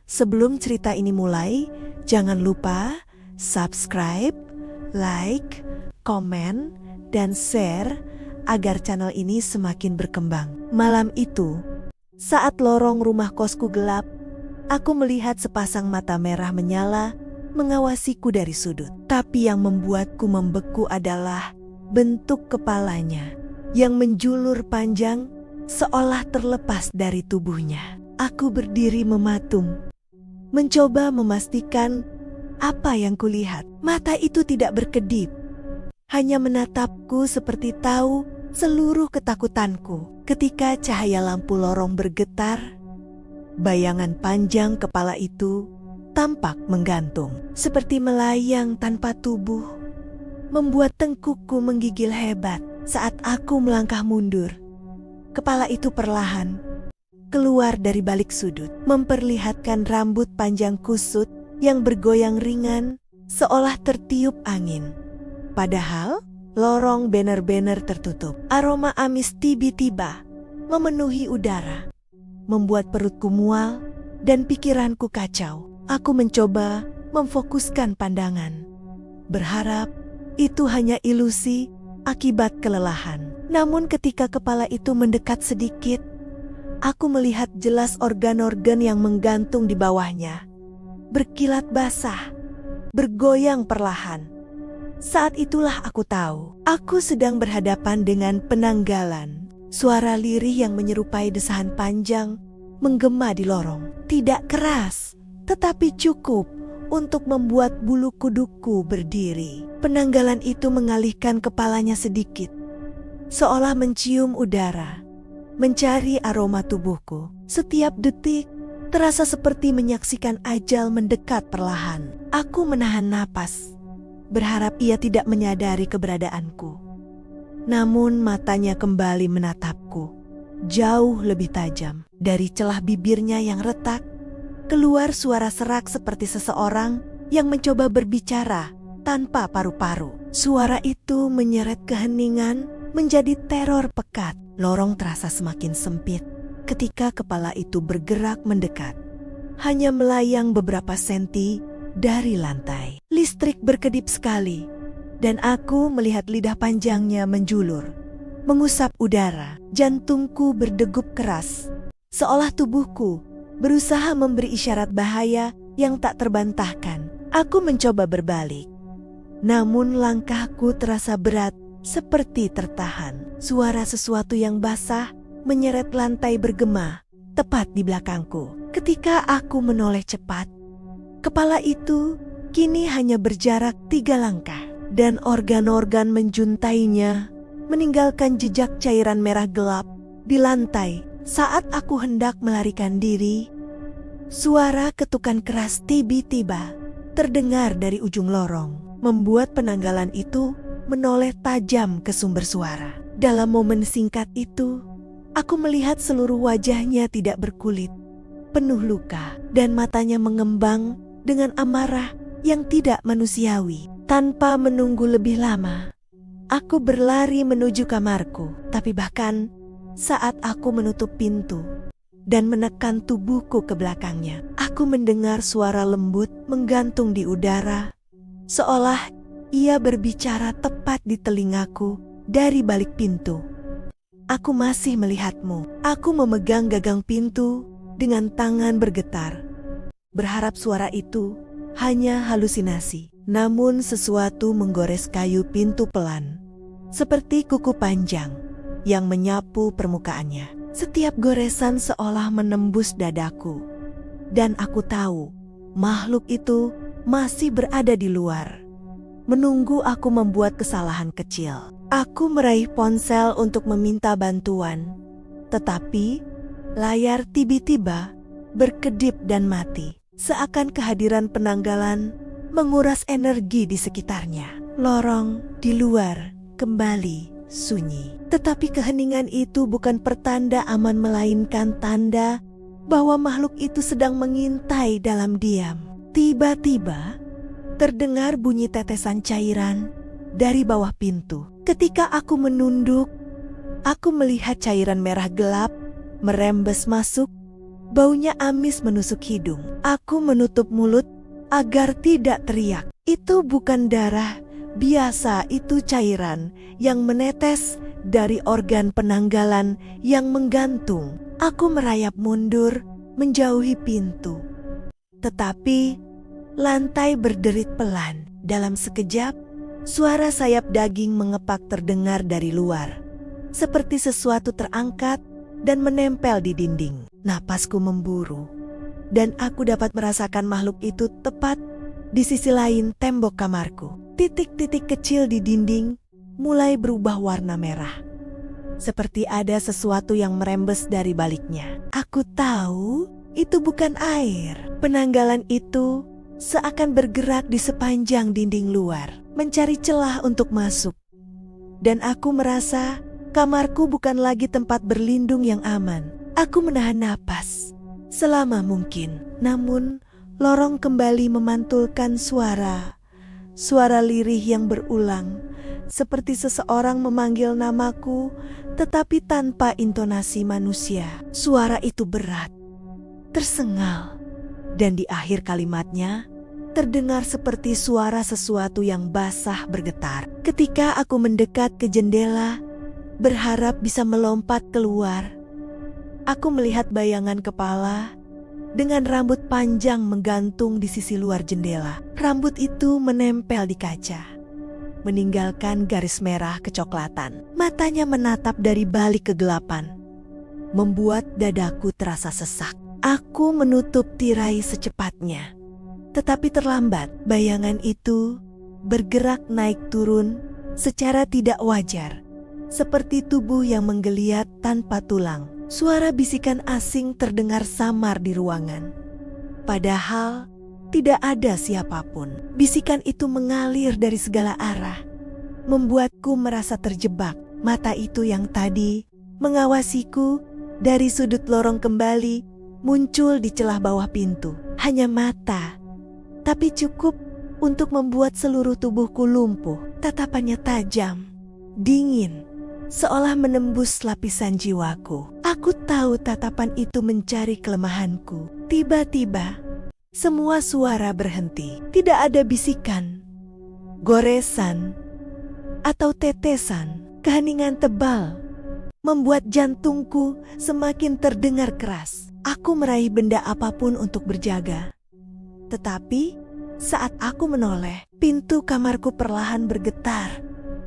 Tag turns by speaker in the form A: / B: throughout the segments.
A: Sebelum cerita ini mulai, jangan lupa subscribe, like, komen, dan share agar channel ini semakin berkembang. Malam itu, saat lorong rumah kosku gelap, aku melihat sepasang mata merah menyala mengawasiku dari sudut. Tapi yang membuatku membeku adalah bentuk kepalanya yang menjulur panjang seolah terlepas dari tubuhnya. Aku berdiri mematung, mencoba memastikan apa yang kulihat. Mata itu tidak berkedip, hanya menatapku seperti tahu seluruh ketakutanku. Ketika cahaya lampu lorong bergetar, bayangan panjang kepala itu tampak menggantung, seperti melayang tanpa tubuh, membuat tengkukku menggigil hebat. Saat aku melangkah mundur, kepala itu perlahan keluar dari balik sudut, memperlihatkan rambut panjang kusut yang bergoyang ringan seolah tertiup angin. Padahal lorong benar-benar tertutup. Aroma amis tiba-tiba memenuhi udara, membuat perutku mual dan pikiranku kacau. Aku mencoba memfokuskan pandangan, berharap itu hanya ilusi akibat kelelahan. Namun ketika kepala itu mendekat sedikit, aku melihat jelas organ-organ yang menggantung di bawahnya, berkilat basah, bergoyang perlahan. Saat itulah aku tahu, aku sedang berhadapan dengan penanggalan. Suara lirih yang menyerupai desahan panjang menggema di lorong. Tidak keras, tetapi cukup untuk membuat bulu kuduku berdiri. Penanggalan itu mengalihkan kepalanya sedikit, seolah mencium udara, mencari aroma tubuhku. Setiap detik terasa seperti menyaksikan ajal mendekat perlahan. Aku menahan napas, berharap ia tidak menyadari keberadaanku. Namun matanya kembali menatapku, jauh lebih tajam. Dari celah bibirnya yang retak, keluar suara serak seperti seseorang yang mencoba berbicara tanpa paru-paru. Suara itu menyeret keheningan menjadi teror pekat. Lorong terasa semakin sempit ketika kepala itu bergerak mendekat, hanya melayang beberapa senti dari lantai. Listrik berkedip sekali, dan aku melihat lidah panjangnya menjulur, mengusap udara. Jantungku berdegup keras, seolah tubuhku berusaha memberi isyarat bahaya yang tak terbantahkan. Aku mencoba berbalik, namun langkahku terasa berat, seperti tertahan. Suara sesuatu yang basah menyeret lantai bergema tepat di belakangku. Ketika aku menoleh cepat, kepala itu kini hanya berjarak 3 langkah, dan organ-organ menjuntainya, meninggalkan jejak cairan merah gelap di lantai. Saat aku hendak melarikan diri, suara ketukan keras tiba-tiba terdengar dari ujung lorong, membuat penanggalan itu menoleh tajam ke sumber suara. Dalam momen singkat itu, aku melihat seluruh wajahnya tidak berkulit, penuh luka, dan matanya mengembang dengan amarah yang tidak manusiawi. Tanpa menunggu lebih lama, aku berlari menuju kamarku. Tapi bahkan saat aku menutup pintu dan menekan tubuhku ke belakangnya, aku mendengar suara lembut menggantung di udara, seolah ia berbicara tepat di telingaku dari balik pintu. Aku masih melihatmu. Aku memegang gagang pintu dengan tangan bergetar, berharap suara itu hanya halusinasi. Namun sesuatu menggores kayu pintu pelan, seperti kuku panjang yang menyapu permukaannya. Setiap goresan seolah menembus dadaku, dan aku tahu makhluk itu masih berada di luar, menunggu aku membuat kesalahan kecil. Aku meraih ponsel untuk meminta bantuan, tetapi layar tiba-tiba berkedip dan mati, seakan kehadiran penanggalan menguras energi di sekitarnya. Lorong di luar kembali sunyi, tetapi keheningan itu bukan pertanda aman, melainkan tanda bahwa makhluk itu sedang mengintai dalam diam. Tiba-tiba terdengar bunyi tetesan cairan dari bawah pintu. Ketika aku menunduk, aku melihat cairan merah gelap merembes masuk Baunya amis menusuk hidung. Aku menutup mulut agar tidak teriak. Itu bukan darah biasa, itu cairan yang menetes dari organ penanggalan yang menggantung. Aku merayap mundur, menjauhi pintu. Tetapi lantai berderit pelan. Dalam sekejap, suara sayap daging mengepak terdengar dari luar. Seperti sesuatu terangkat dan menempel di dinding. Napasku memburu, dan aku dapat merasakan makhluk itu tepat di sisi lain tembok kamarku. Titik-titik kecil di dinding mulai berubah warna merah. Seperti ada sesuatu yang merembes dari baliknya. Aku tahu itu bukan air. Penanggalan itu seakan bergerak di sepanjang dinding luar, mencari celah untuk masuk. Dan aku merasa kamarku bukan lagi tempat berlindung yang aman. Aku menahan napas selama mungkin. Namun, lorong kembali memantulkan suara lirih yang berulang, seperti seseorang memanggil namaku, tetapi tanpa intonasi manusia. Suara itu berat, tersengal, dan di akhir kalimatnya terdengar seperti suara sesuatu yang basah bergetar. Ketika aku mendekat ke jendela, berharap bisa melompat keluar, aku melihat bayangan kepala dengan rambut panjang menggantung di sisi luar jendela. Rambut itu menempel di kaca, meninggalkan garis merah kecoklatan. Matanya menatap dari balik kegelapan, membuat dadaku terasa sesak. Aku menutup tirai secepatnya, tetapi terlambat. Bayangan itu bergerak naik turun secara tidak wajar, seperti tubuh yang menggeliat tanpa tulang. Suara bisikan asing terdengar samar di ruangan, padahal tidak ada siapapun. Bisikan itu mengalir dari segala arah, membuatku merasa terjebak. Mata itu yang tadi mengawasiku dari sudut lorong kembali muncul di celah bawah pintu. Hanya mata, tapi cukup untuk membuat seluruh tubuhku lumpuh. Tatapannya tajam, dingin, seolah menembus lapisan jiwaku. Aku tahu tatapan itu mencari kelemahanku. Tiba-tiba, semua suara berhenti. Tidak ada bisikan, goresan, atau tetesan. Keheningan tebal membuat jantungku semakin terdengar keras. Aku meraih benda apapun untuk berjaga. Tetapi, saat aku menoleh, pintu kamarku perlahan bergetar,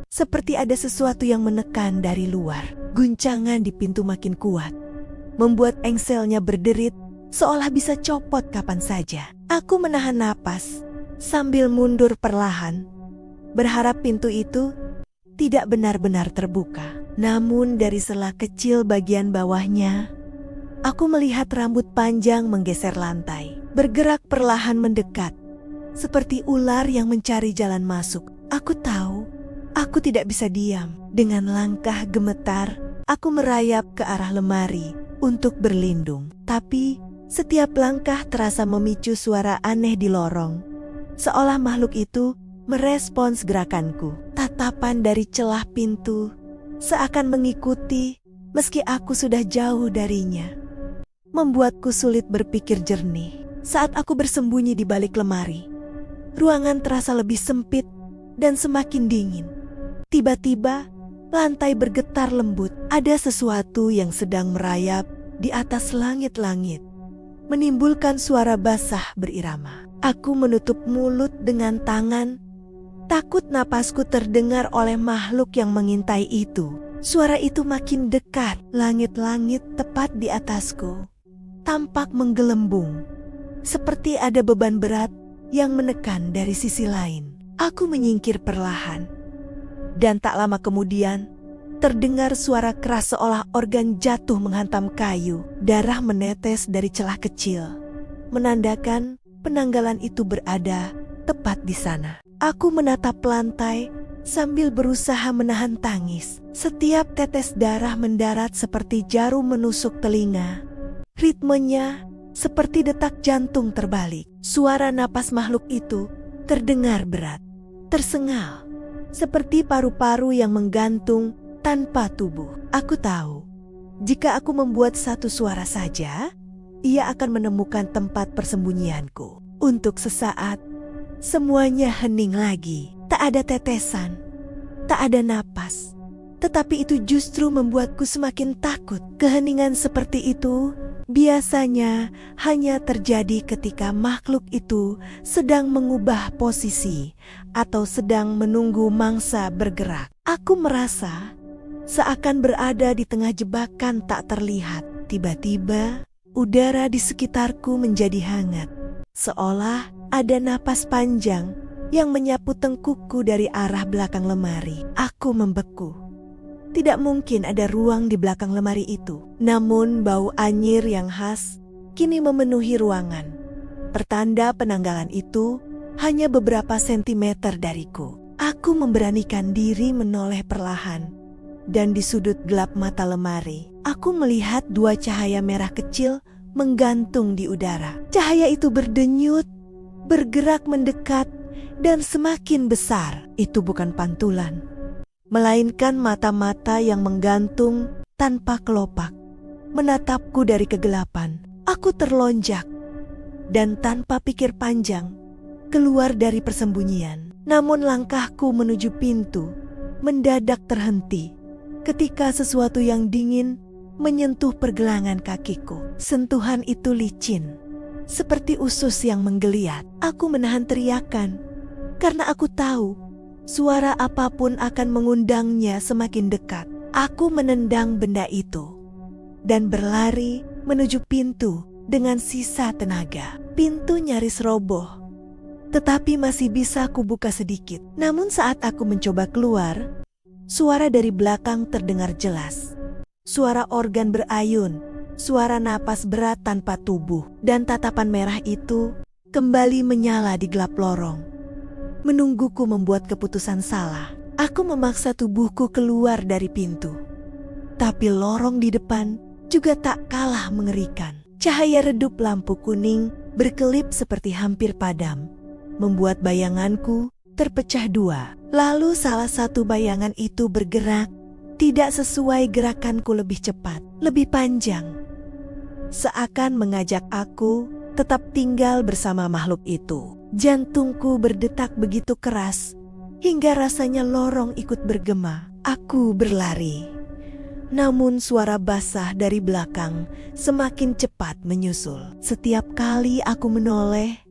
A: seperti ada sesuatu yang menekan dari luar. Guncangan di pintu makin kuat, membuat engselnya berderit seolah bisa copot kapan saja. Aku menahan napas sambil mundur perlahan, berharap pintu itu tidak benar-benar terbuka. Namun dari sela kecil bagian bawahnya, aku melihat rambut panjang menggeser lantai, bergerak perlahan mendekat, seperti ular yang mencari jalan masuk. Aku tahu aku tidak bisa diam. Dengan langkah gemetar, aku merayap ke arah lemari untuk berlindung. Tapi setiap langkah terasa memicu suara aneh di lorong, seolah makhluk itu merespons gerakanku. Tatapan dari celah pintu seakan mengikuti meski aku sudah jauh darinya, membuatku sulit berpikir jernih. Saat aku bersembunyi di balik lemari, ruangan terasa lebih sempit dan semakin dingin. Tiba-tiba, lantai bergetar lembut. Ada sesuatu yang sedang merayap di atas langit-langit, menimbulkan suara basah berirama. Aku menutup mulut dengan tangan, takut napasku terdengar oleh makhluk yang mengintai itu. Suara itu makin dekat. Langit-langit tepat di atasku tampak menggelembung, seperti ada beban berat yang menekan dari sisi lain. Aku menyingkir perlahan, dan tak lama kemudian terdengar suara keras seolah organ jatuh menghantam kayu. Darah menetes dari celah kecil, menandakan penanggalan itu berada tepat di sana. Aku menatap lantai sambil berusaha menahan tangis. Setiap tetes darah mendarat seperti jarum menusuk telinga. Ritmenya seperti detak jantung terbalik. Suara napas makhluk itu terdengar berat, tersengal, seperti paru-paru yang menggantung tanpa tubuh. Aku tahu, jika aku membuat satu suara saja, ia akan menemukan tempat persembunyianku. Untuk sesaat, semuanya hening lagi. Tak ada tetesan, tak ada napas. Tetapi itu justru membuatku semakin takut. Keheningan seperti itu biasanya hanya terjadi ketika makhluk itu sedang mengubah posisi atau sedang menunggu mangsa bergerak. Aku merasa seakan berada di tengah jebakan tak terlihat. Tiba-tiba, udara di sekitarku menjadi hangat. Seolah ada napas panjang yang menyapu tengkukku dari arah belakang lemari. Aku membeku. Tidak mungkin ada ruang di belakang lemari itu. Namun bau anyir yang khas kini memenuhi ruangan. Pertanda penanggalan itu hanya beberapa sentimeter dariku. Aku memberanikan diri menoleh perlahan. Dan di sudut gelap mata lemari, aku melihat dua cahaya merah kecil menggantung di udara. Cahaya itu berdenyut, bergerak mendekat, dan semakin besar. Itu bukan pantulan, melainkan mata-mata yang menggantung tanpa kelopak, menatapku dari kegelapan. Aku terlonjak, dan tanpa pikir panjang, keluar dari persembunyian. Namun langkahku menuju pintu mendadak terhenti ketika sesuatu yang dingin menyentuh pergelangan kakiku. Sentuhan itu licin, seperti usus yang menggeliat. Aku menahan teriakan, karena aku tahu suara apapun akan mengundangnya semakin dekat. Aku menendang benda itu dan berlari menuju pintu dengan sisa tenaga. Pintu nyaris roboh, tetapi masih bisa kubuka sedikit. Namun saat aku mencoba keluar, suara dari belakang terdengar jelas. Suara organ berayun, suara napas berat tanpa tubuh, dan tatapan merah itu kembali menyala di gelap lorong. Menungguku membuat keputusan salah. Aku memaksa tubuhku keluar dari pintu. Tapi lorong di depan juga tak kalah mengerikan. Cahaya redup lampu kuning berkelip seperti hampir padam, membuat bayanganku terpecah dua. Lalu salah satu bayangan itu bergerak, tidak sesuai gerakanku, lebih cepat, lebih panjang. Seakan mengajak aku tetap tinggal bersama makhluk itu. Jantungku berdetak begitu keras, hingga rasanya lorong ikut bergema. Aku berlari. Namun suara basah dari belakang semakin cepat menyusul. Setiap kali aku menoleh,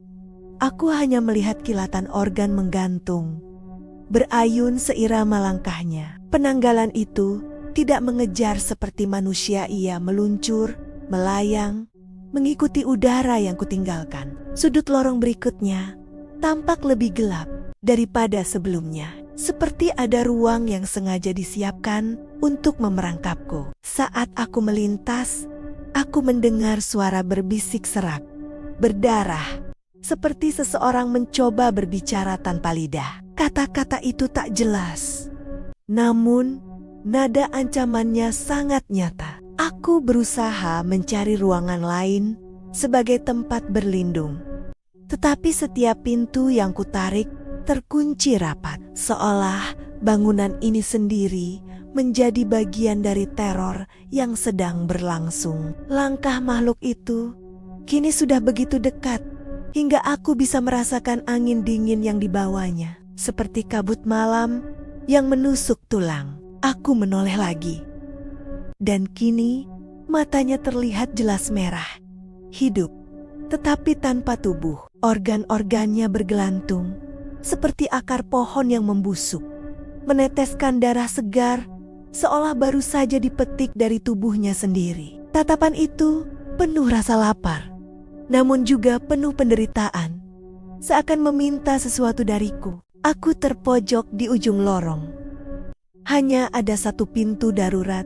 A: aku hanya melihat kilatan organ menggantung, berayun seirama langkahnya. Penanggalan itu tidak mengejar seperti manusia. Ia meluncur, melayang, mengikuti udara yang kutinggalkan. Sudut lorong berikutnya tampak lebih gelap daripada sebelumnya, seperti ada ruang yang sengaja disiapkan untuk memerangkapku. Saat aku melintas, aku mendengar suara berbisik serak, berdarah, seperti seseorang mencoba berbicara tanpa lidah. Kata-kata itu tak jelas, namun nada ancamannya sangat nyata. Aku berusaha mencari ruangan lain sebagai tempat berlindung, tetapi setiap pintu yang kutarik terkunci rapat, seolah bangunan ini sendiri menjadi bagian dari teror yang sedang berlangsung. Langkah makhluk itu kini sudah begitu dekat, hingga aku bisa merasakan angin dingin yang dibawanya, seperti kabut malam yang menusuk tulang. Aku menoleh lagi, dan kini matanya terlihat jelas merah, hidup, tetapi tanpa tubuh. Organ-organnya bergelantung, seperti akar pohon yang membusuk, meneteskan darah segar, seolah baru saja dipetik dari tubuhnya sendiri. Tatapan itu penuh rasa lapar, namun juga penuh penderitaan, seakan meminta sesuatu dariku. Aku terpojok di ujung lorong. Hanya ada satu pintu darurat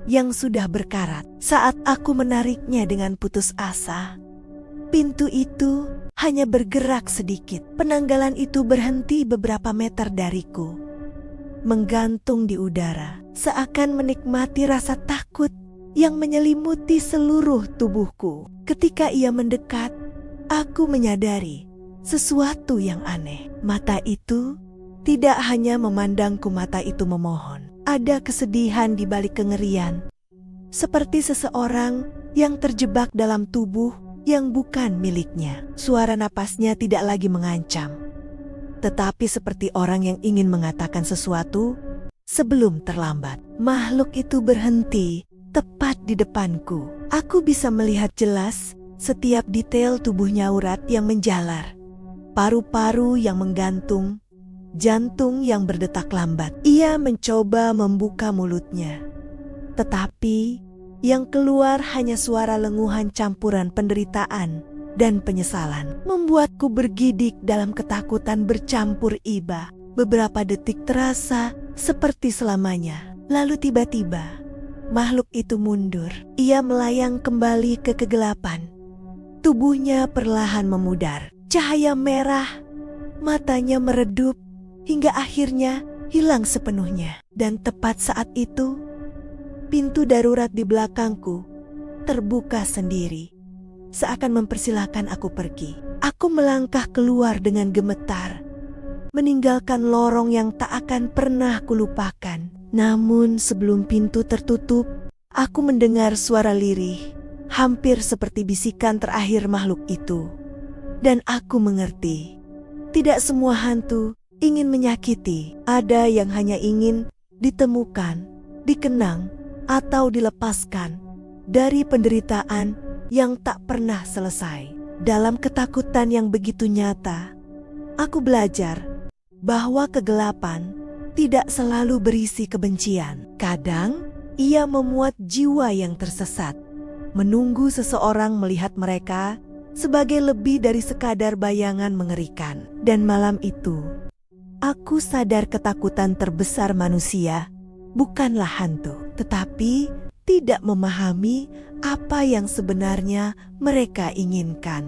A: yang sudah berkarat. Saat aku menariknya dengan putus asa, pintu itu hanya bergerak sedikit. Penanggalan itu berhenti beberapa meter dariku, menggantung di udara, seakan menikmati rasa takut yang menyelimuti seluruh tubuhku. Ketika ia mendekat, aku menyadari sesuatu yang aneh. Mata itu tidak hanya memandangku, mata itu memohon. Ada kesedihan di balik kengerian, seperti seseorang yang terjebak dalam tubuh yang bukan miliknya. Suara napasnya tidak lagi mengancam, tetapi seperti orang yang ingin mengatakan sesuatu sebelum terlambat. Makhluk itu berhenti tepat di depanku. Aku bisa melihat jelas setiap detail tubuhnya, urat yang menjalar, paru-paru yang menggantung, jantung yang berdetak lambat. Ia mencoba membuka mulutnya, tetapi yang keluar hanya suara lenguhan campuran penderitaan dan penyesalan. Membuatku bergidik dalam ketakutan bercampur iba. Beberapa detik terasa seperti selamanya. Lalu tiba-tiba makhluk itu mundur. Ia melayang kembali ke kegelapan. Tubuhnya perlahan memudar. Cahaya merah, matanya meredup hingga akhirnya hilang sepenuhnya. Dan tepat saat itu, pintu darurat di belakangku terbuka sendiri, seakan mempersilahkan aku pergi. Aku melangkah keluar dengan gemetar, meninggalkan lorong yang tak akan pernah kulupakan. Namun sebelum pintu tertutup, aku mendengar suara lirih, hampir seperti bisikan terakhir makhluk itu. Dan aku mengerti, tidak semua hantu ingin menyakiti. Ada yang hanya ingin ditemukan, dikenang, atau dilepaskan dari penderitaan yang tak pernah selesai. Dalam ketakutan yang begitu nyata, aku belajar bahwa kegelapan tidak selalu berisi kebencian. Kadang ia memuat jiwa yang tersesat, menunggu seseorang melihat mereka sebagai lebih dari sekadar bayangan mengerikan. Dan malam itu, aku sadar ketakutan terbesar manusia bukanlah hantu, tetapi tidak memahami apa yang sebenarnya mereka inginkan.